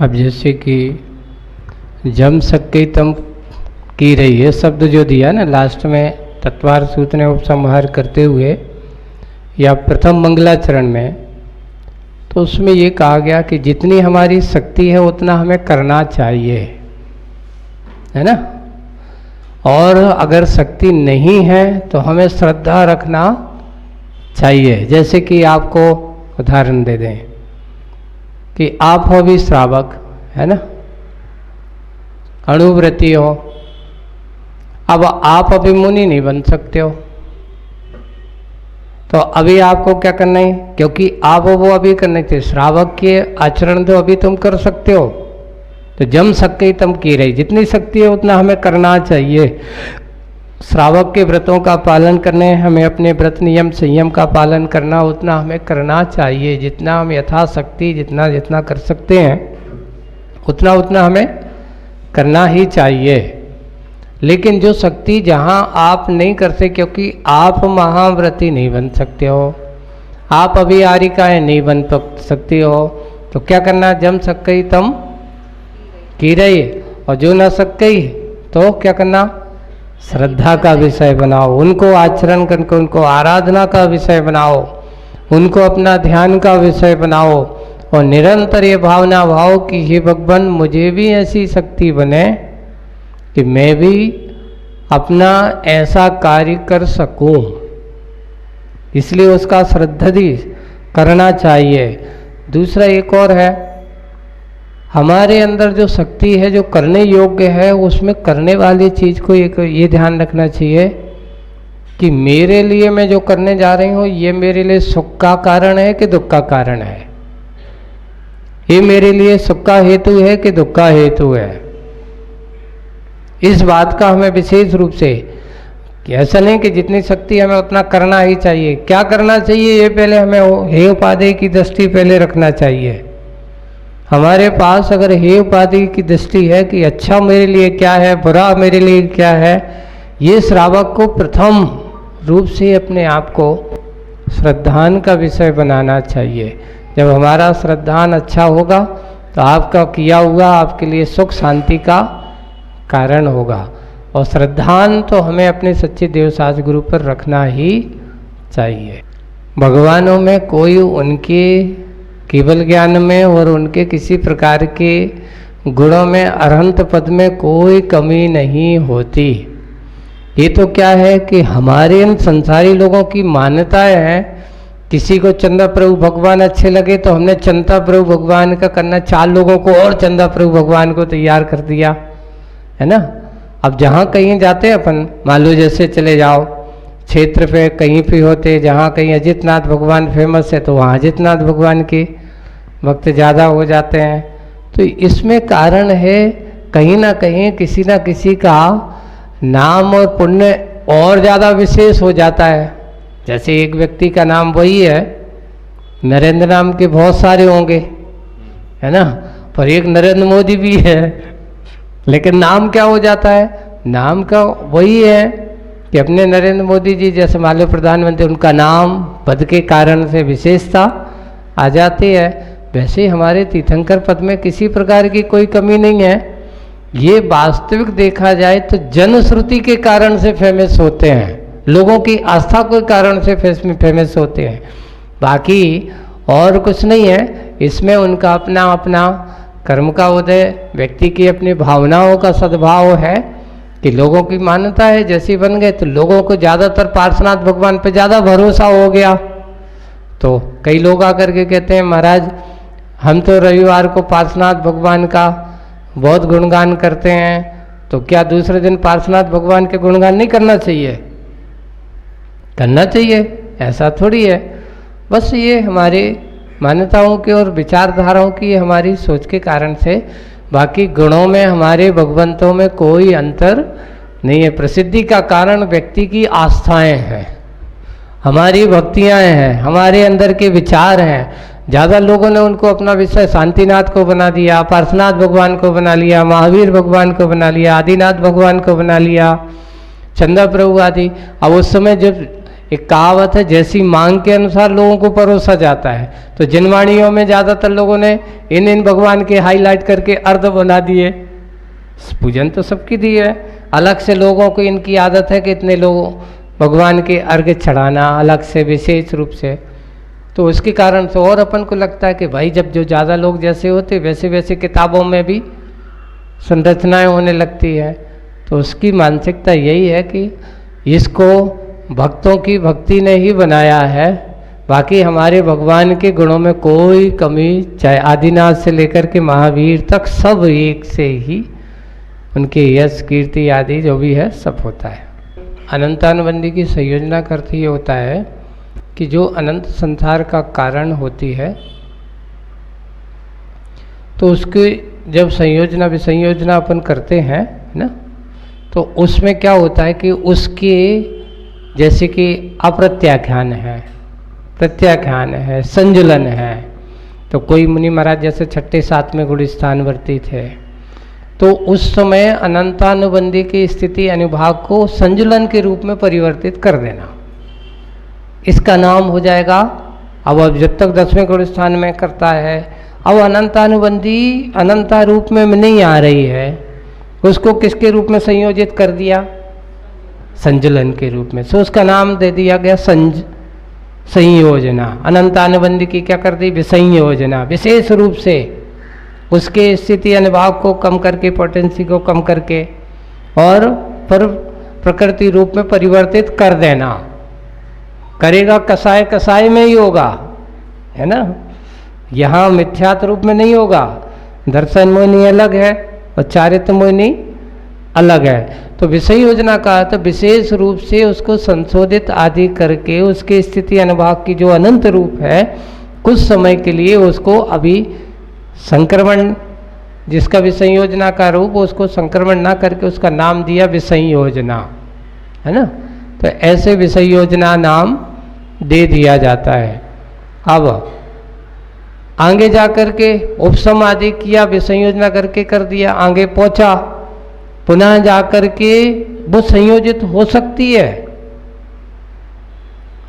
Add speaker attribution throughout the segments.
Speaker 1: अब जैसे कि जम सके तम की रही है शब्द जो दिया ना लास्ट में तत्वार सूत्र ने उपसंहार करते हुए या प्रथम मंगलाचरण में, तो उसमें ये कहा गया कि जितनी हमारी शक्ति है उतना हमें करना चाहिए, है ना। और अगर शक्ति नहीं है तो हमें श्रद्धा रखना चाहिए। जैसे कि आपको उदाहरण दे दें कि आप हो भी श्रावक, है ना, अणुव्रती हो। अब आप अभी मुनि नहीं बन सकते हो, तो अभी आपको क्या करना है, क्योंकि आप वो अभी करने थे, श्रावक के आचरण तो अभी तुम कर सकते हो। तो जम सके तम की रही, जितनी शक्ति है उतना हमें करना चाहिए। श्रावक के व्रतों का पालन करने, हमें अपने व्रत नियम संयम का पालन करना, उतना हमें करना चाहिए। जितना हम यथाशक्ति जितना जितना कर सकते हैं उतना उतना हमें करना ही चाहिए। लेकिन जो शक्ति जहाँ आप नहीं करते, क्योंकि आप महाव्रती नहीं बन सकते हो, आप अभी आरिकाएँ नहीं बन सकती हो, तो क्या करना, जम सके तम की रही। और जो न सके तो क्या करना, श्रद्धा का विषय बनाओ, उनको आचरण करके उनको आराधना का विषय बनाओ, उनको अपना ध्यान का विषय बनाओ और निरंतर ये भावना भाव कि हे भगवान मुझे भी ऐसी शक्ति बने कि मैं भी अपना ऐसा कार्य कर सकूं। इसलिए उसका श्रद्धा करना चाहिए। दूसरा एक और है, हमारे अंदर जो शक्ति है जो करने योग्य है, उसमें करने वाली चीज़ को एक ये ध्यान रखना चाहिए कि मेरे लिए मैं जो करने जा रही हूँ ये मेरे लिए सुख का कारण है कि दुख का कारण है, ये मेरे लिए सुख का हेतु है कि दुख का हेतु है। इस बात का हमें विशेष रूप से कि ऐसा नहीं कि जितनी शक्ति हमें उतना करना ही चाहिए। क्या करना चाहिए ये पहले हमें हे उपाधि की दृष्टि पहले रखना चाहिए। हमारे पास अगर हे उपाधि की दृष्टि है कि अच्छा मेरे लिए क्या है, बुरा मेरे लिए क्या है, ये श्रावक को प्रथम रूप से अपने आप को श्रद्धान का विषय बनाना चाहिए। जब हमारा श्रद्धान अच्छा होगा तो आपका किया हुआ आपके लिए सुख शांति का कारण होगा। और श्रद्धान तो हमें अपने सच्चे देवसाज गुरु पर रखना ही चाहिए। भगवानों में कोई उनके केवल ज्ञान में और उनके किसी प्रकार के गुणों में अरहंत पद में कोई कमी नहीं होती। ये तो क्या है कि हमारे इन संसारी लोगों की मान्यताएं हैं। किसी को चंदा प्रभु भगवान अच्छे लगे तो हमने चंदा प्रभु भगवान का करना, 4 लोगों को और चंदा प्रभु भगवान को तैयार कर दिया, है ना। अब जहाँ कहीं जाते हैं अपन, मान लो जैसे चले जाओ क्षेत्र पे कहीं भी होते, जहाँ कहीं अजितनाथ भगवान फेमस है तो वहाँ अजितनाथ भगवान के भक्त ज़्यादा हो जाते हैं। तो इसमें कारण है कहीं ना कहीं किसी ना किसी का नाम और पुण्य और ज़्यादा विशेष हो जाता है। जैसे एक व्यक्ति का नाम वही है, नरेंद्र नाम के बहुत सारे होंगे, है ना, पर एक नरेंद्र मोदी भी है, लेकिन नाम क्या हो जाता है, नाम का वही है कि अपने नरेंद्र मोदी जी जैसे मान लो प्रधानमंत्री, उनका नाम पद के कारण से विशेषता आ जाती है। वैसे हमारे तीर्थंकर पद में किसी प्रकार की कोई कमी नहीं है। ये वास्तविक देखा जाए तो जनश्रुति के कारण से फेमस होते हैं, लोगों की आस्था के कारण से फेमस होते हैं, बाकी और कुछ नहीं है। इसमें उनका अपना अपना कर्म का उदय, व्यक्ति की अपनी भावनाओं का सद्भाव है कि लोगों की मान्यता है जैसी बन गए तो लोगों को ज़्यादातर पार्श्वनाथ भगवान पे ज़्यादा भरोसा हो गया। तो कई लोग आकर के कहते हैं महाराज हम तो रविवार को पार्श्वनाथ भगवान का बहुत गुणगान करते हैं, तो क्या दूसरे दिन पार्श्वनाथ भगवान के गुणगान नहीं करना चाहिए? करना चाहिए, ऐसा थोड़ी है। बस ये हमारी मान्यताओं की और विचारधाराओं की हमारी सोच के कारण से, बाकी गुणों में हमारे भगवंतों में कोई अंतर नहीं है। प्रसिद्धि का कारण व्यक्ति की आस्थाएं हैं, हमारी भक्तियां हैं, हमारे अंदर के विचार हैं। ज़्यादा लोगों ने उनको अपना विषय शांतिनाथ को बना दिया, पार्श्वनाथ भगवान को बना लिया, महावीर भगवान को बना लिया, आदिनाथ भगवान को बना लिया, चंदा प्रभु आदि। अब उस समय जब एक कहावत है, जैसी मांग के अनुसार लोगों को परोसा जाता है। तो जिनवाणियों में ज़्यादातर लोगों ने इन भगवान के हाईलाइट करके अर्ध बना दिए। पूजन तो सबकी दी है, अलग से लोगों को इनकी आदत है कि इतने लोगों भगवान के अर्घ चढ़ाना अलग से विशेष रूप से। तो उसके कारण से और अपन को लगता है कि भाई जब जो ज़्यादा लोग जैसे होते वैसे वैसे किताबों में भी संरचनाएं होने लगती है। तो उसकी मानसिकता यही है कि इसको भक्तों की भक्ति ने ही बनाया है, बाकी हमारे भगवान के गुणों में कोई कमी, चाहे आदिनाथ से लेकर के महावीर तक सब एक से ही उनके यश कीर्ति आदि जो भी है सब होता है। अनंतानुबंधी की संयोजना का अर्थ ये होता है कि जो अनंत संसार का कारण होती है, तो उसकी जब संयोजना विसंयोजना अपन करते हैं ना, तो उसमें क्या होता है कि उसके जैसे कि अप्रत्याख्यान है, प्रत्याख्यान है, संजुलन है। तो कोई मुनि महाराज जैसे छठे सातवें गुण स्थानवर्ती थे, तो उस समय अनंतानुबंधी की स्थिति अनुभाग को संजुलन के रूप में परिवर्तित कर देना, इसका नाम हो जाएगा। अब जब तक 10वें गुण स्थान में करता है, अब अनंतानुबंधी अनंता रूप में नहीं आ रही है, उसको किसके रूप में संयोजित कर दिया? संजुलन के रूप में। सो उसका नाम दे दिया गया संयोजना। अनंतानुबंधी की क्या कर दी? विसंयोजना। विशेष रूप से उसके स्थिति अनुभाव को कम करके, पोटेंसी को कम करके और पर प्रकृति रूप में परिवर्तित कर देना। करेगा कसाय कसाय में ही होगा, है ना, यहाँ मिथ्यात्व रूप में नहीं होगा। दर्शन मोहिनी अलग है और चारित्र मोहिनी अलग है। तो विसंयोजना का अर्थ विशेष रूप से उसको संशोधित आदि करके उसके स्थिति अनुभाग की जो अनंत रूप है, कुछ समय के लिए उसको अभी संक्रमण, जिसका विसंयोजना का रूप, उसको संक्रमण ना करके उसका नाम दिया विसंयोजना, है ना। तो ऐसे विसंयोजना नाम दे दिया जाता है। अब आगे जा करके उपसम आदि किया, विसंयोजना करके कर दिया, आगे पहुंचा, पुनः जा करके वो संयोजित हो सकती है,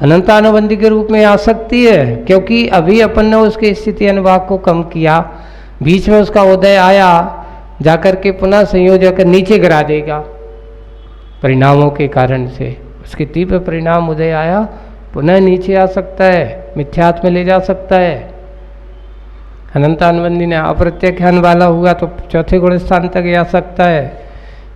Speaker 1: अनंतानुबंधी के रूप में आ सकती है, क्योंकि अभी अपन ने उसके स्थिति अनुभाग को कम किया, बीच में उसका उदय आया, जाकर के पुनः संयोजक नीचे गिरा देगा परिणामों के कारण से। उसके तीव्र परिणाम उदय आया, पुनः नीचे आ सकता है, मिथ्यात्व में ले जा सकता है। अनंतानुबंधी ने अप्रत्याख्यान वाला हुआ तो चौथे गुण स्थान तक आ सकता है,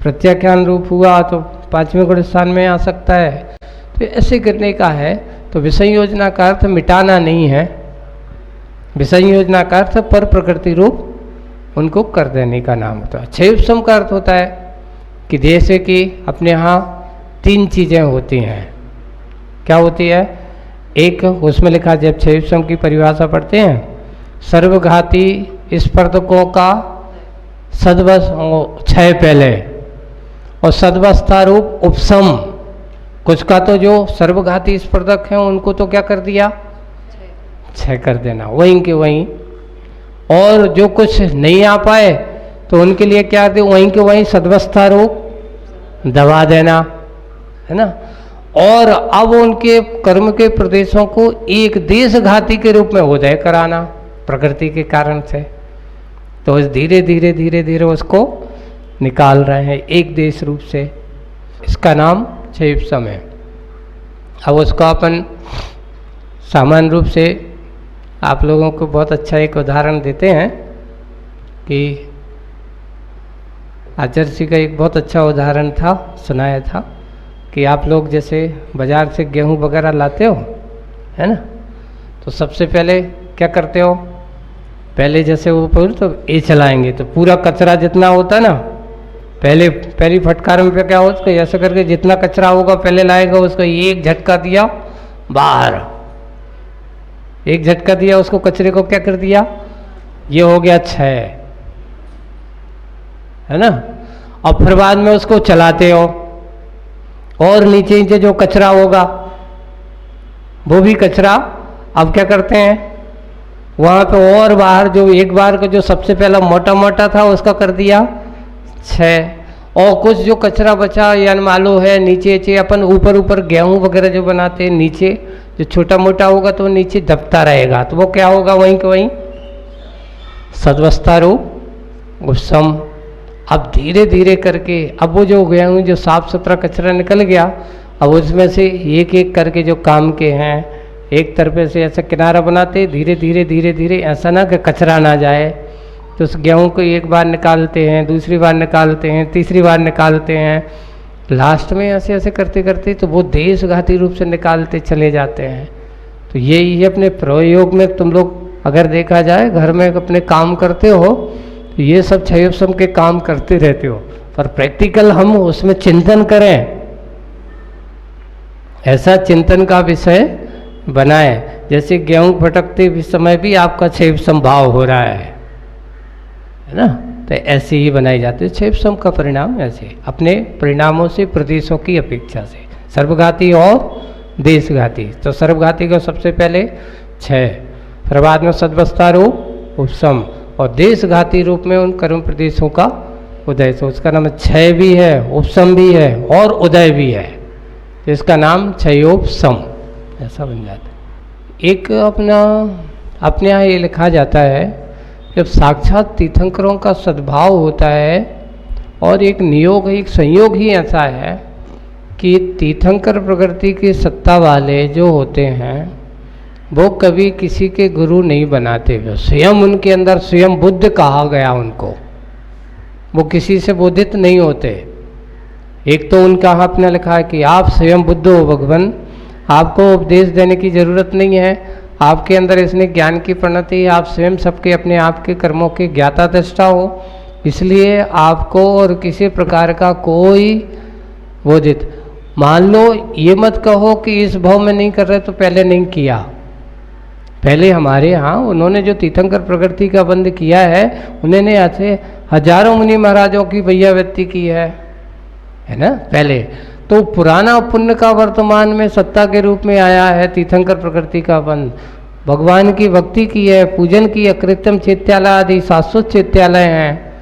Speaker 1: प्रत्याख्यान रूप हुआ तो 5वें गुण स्थान में आ सकता है। तो ऐसे करने का है। तो विसंयोजना का अर्थ मिटाना नहीं है, विसंयोजना का अर्थ पर प्रकृति रूप उनको कर देने का नाम होता है। क्षयउपशम का अर्थ होता है कि जैसे कि अपने यहाँ 3 चीज़ें होती हैं। क्या होती है? एक उसमें लिखा, जब क्षयउपशम की परिभाषा पढ़ते हैं, सर्वघाती स्पर्धकों का सदवस क्षय पहले और सदवस्था रूप उपशम। कुछ का तो जो सर्वघाती स्पर्धक हैं उनको तो क्या कर दिया? क्षय कर देना, वहीं के वहीं। और जो कुछ नहीं आ पाए तो उनके लिए क्या दे? वहीं के वहीं सदवस्था रूप दबा देना, है ना। और अब उनके कर्म के प्रदेशों को एक देशघाती के रूप में उदय कराना प्रकृति के कारण से। तो धीरे धीरे धीरे धीरे उसको निकाल रहे हैं एक देश रूप से। इसका नाम क्षयउपशम है। अब उसको अपन सामान्य रूप से आप लोगों को बहुत अच्छा एक उदाहरण देते हैं कि आचार्य जी का एक बहुत अच्छा उदाहरण था, सुनाया था कि आप लोग जैसे बाज़ार से गेहूँ वगैरह लाते हो, है ना, तो सबसे पहले क्या करते हो? पहले जैसे वो तो ये चलाएंगे तो पूरा कचरा जितना होता ना, पहली फटकार में क्या हो, उसको ऐसा करके जितना कचरा होगा पहले लाएगा, उसको एक झटका दिया बाहर, एक झटका दिया, उसको कचरे को क्या कर दिया? ये हो गया 6, है ना। और फिर बाद में उसको चलाते हो और नीचे नीचे जो कचरा होगा वो भी कचरा अब क्या करते हैं? वहाँ पे और बाहर जो एक बार का जो सबसे पहला मोटा मोटा था उसका कर दिया 6, और कुछ जो कचरा बचा या मालो है नीचे अपन ऊपर गेहूं वगैरह जो बनाते हैं नीचे जो छोटा मोटा होगा तो नीचे दबता रहेगा, तो वो क्या होगा वहीं के वहीं सद्वस्था रूप उपशम। अब धीरे धीरे करके अब वो जो गेहूं जो साफ सुथरा कचरा निकल गया, अब उसमें से एक एक करके जो काम के हैं एक तरफे से ऐसा किनारा बनाते धीरे धीरे धीरे धीरे, ऐसा ना कि कचरा ना जाए। तो उस गेहूं को एक बार निकालते हैं, दूसरी बार निकालते हैं, तीसरी बार निकालते हैं, लास्ट में ऐसे ऐसे करते करते तो वो देशघाती रूप से निकालते चले जाते हैं। तो ये अपने प्रयोग में तुम लोग अगर देखा जाए घर में अपने काम करते हो तो ये सब क्षयोपशम के काम करते रहते हो, पर प्रैक्टिकल हम उसमें चिंतन करें, ऐसा चिंतन का विषय बनाए। जैसे गेहूं फटकते समय भी आपका क्षयोपशम भाव हो रहा है ना, तो ऐसे ही बनाई जाती है। क्षयोपशम का परिणाम ऐसे अपने परिणामों से प्रदेशों की अपेक्षा से सर्वघाती और देशघाती। तो सर्वघाती को सबसे पहले क्षय, फिर बाद में सद्वस्था रूप उपशम, और देशघाती रूप में उन कर्म प्रदेशों का उदय। तो उसका नाम क्षय भी है, उपशम भी है और उदय भी है, तो इसका नाम क्षयोपशम ऐसा बन जाता है। एक अपने यहाँ ये लिखा जाता है जब साक्षात तीर्थंकरों का सद्भाव होता है, और एक नियोग एक संयोग ही ऐसा है कि तीर्थंकर प्रकृति की सत्ता वाले जो होते हैं वो कभी किसी के गुरु नहीं बनाते, स्वयं उनके अंदर स्वयं बुद्ध कहा गया उनको, वो किसी से बोधित नहीं होते। एक तो उनका अपने लिखा है कि आप स्वयं बुद्ध हो भगवान, आपको उपदेश देने की जरूरत नहीं है, आपके अंदर इसने ज्ञान की प्रणति, आप स्वयं सबके अपने आप के कर्मों के ज्ञाता दृष्टा हो, इसलिए आपको और किसी प्रकार का कोई बोधित, मान लो ये मत कहो कि इस भाव में नहीं कर रहे तो पहले नहीं किया। पहले हमारे यहाँ उन्होंने जो तीर्थंकर प्रकृति का बंद किया है, उन्होंने ऐसे हजारों मुनि महाराजों की भैयावृत्ति की है ना पहले। तो पुराना पुण्य का वर्तमान में सत्ता के रूप में आया है तीर्थंकर प्रकृति का बंद, भगवान की भक्ति की है, पूजन की, अकृत्यम चैत्यालय आदि शाश्वत चैत्यालय हैं,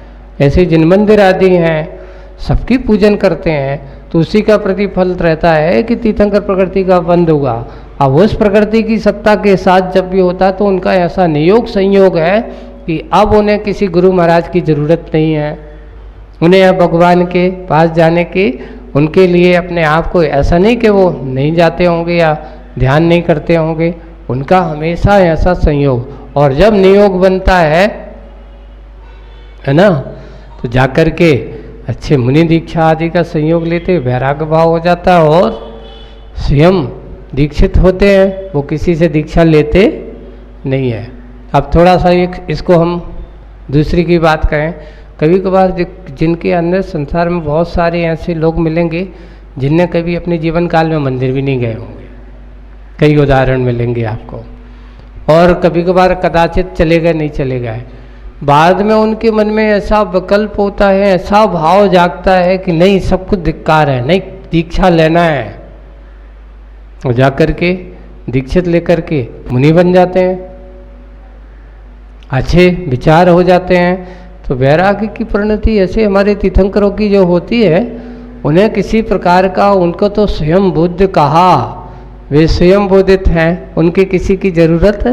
Speaker 1: ऐसे जिन मंदिर आदि हैं सबकी पूजन करते हैं, तो उसी का प्रतिफल रहता है कि तीर्थंकर प्रकृति का बंद हुआ। अब उस प्रकृति की सत्ता के साथ जब भी होता है तो उनका ऐसा नियोग संयोग है कि अब उन्हें किसी गुरु महाराज की जरूरत नहीं है, उन्हें अब भगवान के पास जाने की, उनके लिए अपने आप को ऐसा नहीं कि वो नहीं जाते होंगे या ध्यान नहीं करते होंगे, उनका हमेशा ऐसा संयोग। और जब नियोग बनता है ना, तो जाकर के अच्छे मुनि दीक्षा आदि का संयोग लेते वैराग्य भाव हो जाता है और स्वयं दीक्षित होते हैं, वो किसी से दीक्षा लेते नहीं है। अब थोड़ा सा इसको हम दूसरी की बात करें, कभी कभार जिनके अंदर संसार में बहुत सारे ऐसे लोग मिलेंगे जिनने कभी अपने जीवन काल में मंदिर भी नहीं गए होंगे, कई उदाहरण मिलेंगे आपको, और कभी कभार कदाचित चले गए नहीं चले गए, बाद में उनके मन में ऐसा विकल्प होता है, ऐसा भाव जागता है कि नहीं सब कुछ धिक्कार है, नहीं दीक्षा लेना है, और जाकर के दीक्षित लेकर के मुनि बन जाते हैं, अच्छे विचार हो जाते हैं। तो वैराग्य की परिणति ऐसे हमारे तीर्थंकरों की जो होती है, उन्हें किसी प्रकार का, उनको तो स्वयं बुद्ध कहा, वे स्वयं बोधित हैं, उनके किसी की जरूरत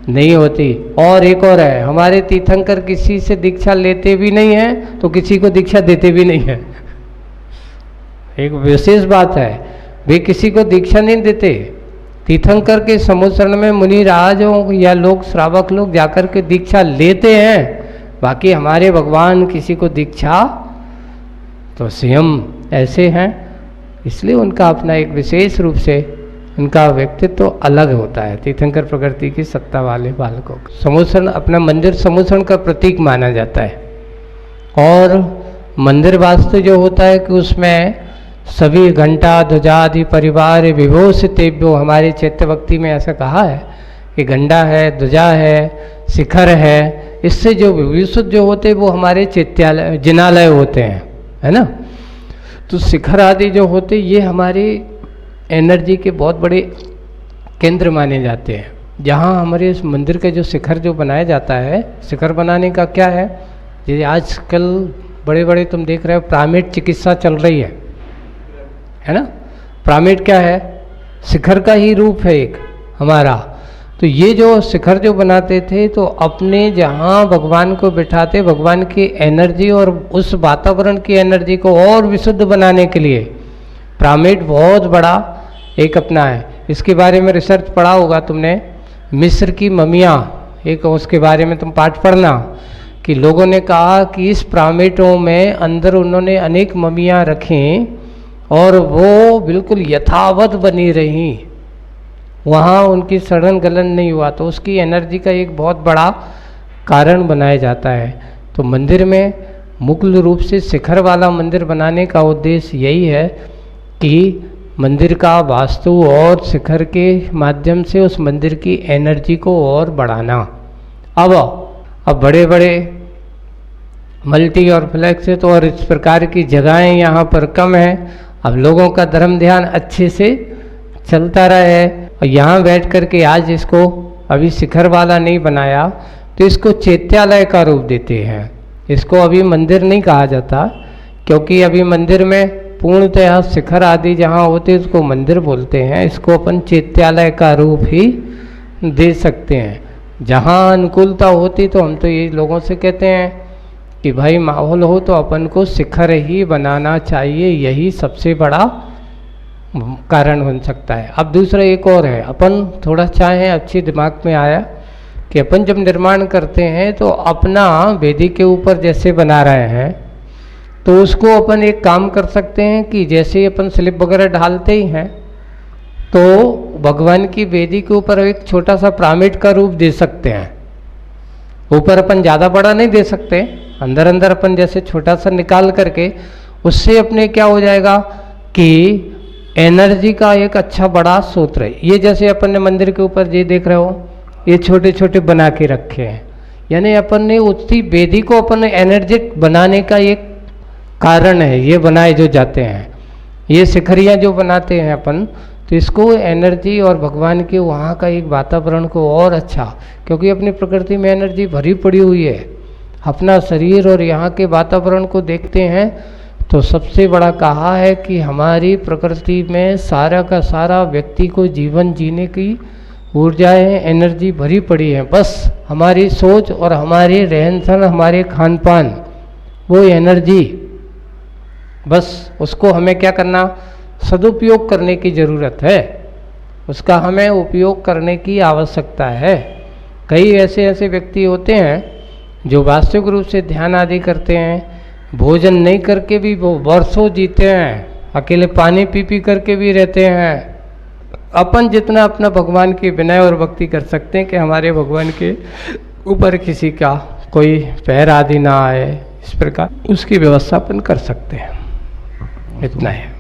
Speaker 1: नहीं होती। और एक और है, हमारे तीर्थंकर किसी से दीक्षा लेते भी नहीं हैं तो किसी को दीक्षा देते भी नहीं हैं, एक विशेष बात है, वे किसी को दीक्षा नहीं देते। तीर्थंकर के समुचरण में मुनि राजों या लोग श्रावक लोग जाकर के दीक्षा लेते हैं, बाकी हमारे भगवान किसी को दीक्षा तो स्वयं ऐसे हैं, इसलिए उनका अपना एक विशेष रूप से उनका व्यक्तित्व तो अलग होता है। तीर्थंकर प्रकृति की सत्ता वाले बालकों को समुचरण, अपना मंदिर समुचरण का प्रतीक माना जाता है। और मंदिर वास्तु जो होता है कि उसमें सभी घंटा ध्वजा आदि परिवार विभूषितेभ्यो, हमारे चैत्य भक्ति में ऐसा कहा है कि घंटा है, ध्वजा है, शिखर है, इससे जो विभूषित जो होते वो हमारे चैत्यालय जिनालय होते हैं, है ना। तो शिखर आदि जो होते ये हमारी एनर्जी के बहुत बड़े केंद्र माने जाते हैं। जहाँ हमारे इस मंदिर के जो शिखर जो बनाया जाता है, शिखर बनाने का क्या है, जैसे आजकल बड़े बड़े तुम देख रहे हो पिरामिड चिकित्सा चल रही है ना। पिरामिड क्या है? शिखर का ही रूप है एक हमारा। तो ये जो शिखर जो बनाते थे, तो अपने जहाँ भगवान को बिठाते, भगवान की एनर्जी और उस वातावरण की एनर्जी को और विशुद्ध बनाने के लिए पिरामिड बहुत बड़ा एक अपना है। इसके बारे में रिसर्च पढ़ा होगा तुमने, मिस्र की ममियाँ, एक उसके बारे में तुम पाठ पढ़ना कि लोगों ने कहा कि इस पिरामिडों में अंदर उन्होंने अनेक ममियाँ रखीं और वो बिल्कुल यथावत बनी रहीं, वहाँ उनकी सड़न गलन नहीं हुआ। तो उसकी एनर्जी का एक बहुत बड़ा कारण बनाया जाता है। तो मंदिर में मुख्य रूप से शिखर वाला मंदिर बनाने का उद्देश्य यही है कि मंदिर का वास्तु और शिखर के माध्यम से उस मंदिर की एनर्जी को और बढ़ाना। अब बड़े बड़े मल्टी और फ्लैक्स और इस प्रकार की जगहें यहाँ पर कम हैं। अब लोगों का धर्म ध्यान अच्छे से चलता रहा है और यहाँ बैठ कर के आज इसको अभी शिखर वाला नहीं बनाया तो इसको चैत्यालय का रूप देते हैं। इसको अभी मंदिर नहीं कहा जाता, क्योंकि अभी मंदिर में पूर्णतः शिखर आदि जहाँ होते उसको मंदिर बोलते हैं। इसको अपन चैत्यालय का रूप ही दे सकते हैं। जहाँ अनुकूलता होती तो हम तो ये लोगों से कहते हैं कि भाई माहौल हो तो अपन को शिखर ही बनाना चाहिए, यही सबसे बड़ा कारण बन सकता है। अब दूसरा एक और है, अपन थोड़ा चाहे अच्छे दिमाग में आया कि अपन जब निर्माण करते हैं तो अपना वेदी के ऊपर जैसे बना रहे हैं तो उसको अपन एक काम कर सकते हैं कि जैसे अपन स्लिप वगैरह डालते ही हैं तो भगवान की वेदी के ऊपर एक छोटा सा पिरामिड का रूप दे सकते हैं। ऊपर अपन ज़्यादा बड़ा नहीं दे सकते, अंदर अंदर अपन जैसे छोटा सा निकाल करके उससे अपने क्या हो जाएगा कि एनर्जी का एक अच्छा बड़ा सूत्र है। ये जैसे अपन ने मंदिर के ऊपर ये देख रहे हो, ये छोटे छोटे बना के रखे हैं, यानी अपन ने उसी वेदी को अपन एनर्जेटिक बनाने का एक कारण है। ये बनाए जो जाते हैं, ये शिखरियाँ जो बनाते हैं अपन, तो इसको एनर्जी और भगवान के वहाँ का एक वातावरण को और अच्छा, क्योंकि अपनी प्रकृति में एनर्जी भरी पड़ी हुई है। अपना शरीर और यहाँ के वातावरण को देखते हैं तो सबसे बड़ा कहा है कि हमारी प्रकृति में सारा का सारा व्यक्ति को जीवन जीने की ऊर्जाएं एनर्जी भरी पड़ी है। बस हमारी सोच और हमारे रहन सहन, हमारे खान पान, वो एनर्जी, बस उसको हमें क्या करना, सदुपयोग करने की ज़रूरत है। उसका हमें उपयोग करने की आवश्यकता है। कई ऐसे ऐसे व्यक्ति होते हैं जो वास्तविक रूप से ध्यान आदि करते हैं, भोजन नहीं करके भी वो वर्षों जीते हैं, अकेले पानी पी पी करके भी रहते हैं। अपन जितना अपना भगवान की विनय और भक्ति कर सकते हैं कि हमारे भगवान के ऊपर किसी का कोई पैर आदि ना आए, इस प्रकार उसकी व्यवस्था अपन कर सकते हैं। इतना है।